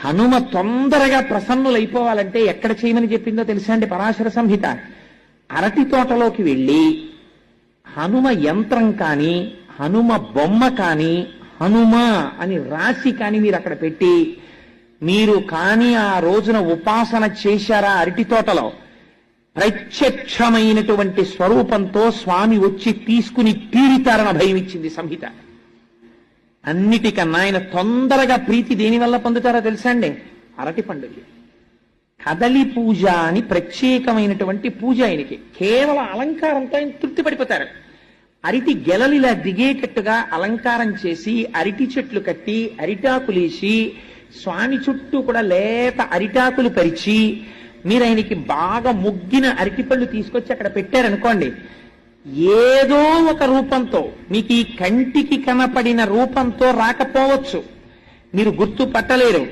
హనుమ తొందరగా ప్రసన్నులైపోవాలంటే ఎక్కడ చేయమని చెప్పిందో తెలుసా అండి పరాశర సంహిత? అరటి తోటలోకి వెళ్ళి హనుమ యంత్రం కానీ హనుమ బొమ్మ కానీ హనుమ అని రాసి కానీ మీరు అక్కడ పెట్టి మీరు కానీ ఆ రోజున ఉపాసన చేశారా అరటి తోటలో, ప్రత్యక్షమైనటువంటి స్వరూపంతో స్వామి వచ్చి తీసుకుని తీరుతారని భయం ఇచ్చింది సంహిత. అన్నిటికన్నా ఆయన తొందరగా ప్రీతి దేని వల్ల పొందుతారో తెలుసా అండి? అరటి పండుగ కదలి పూజ అని ప్రత్యేకమైనటువంటి పూజ ఆయనకి. కేవలం అలంకారంతో ఆయన తృప్తి పడిపోతారు. అరటి గెలలిలా దిగేటట్టుగా అలంకారం చేసి అరటి చెట్లు కట్టి అరిటాకులేసి స్వామి చుట్టూ కూడా లేత అరిటాకులు పరిచి మీరు ఆయనకి బాగా ముగ్గిన అరటిపళ్ళు తీసుకొచ్చి అక్కడ పెట్టారనుకోండి, ఏదో ఒక రూపంతో మీకు ఈ కంటికి కనపడిన రూపంతో రాకపోవచ్చు, మీరు గుర్తుపట్టలేరు.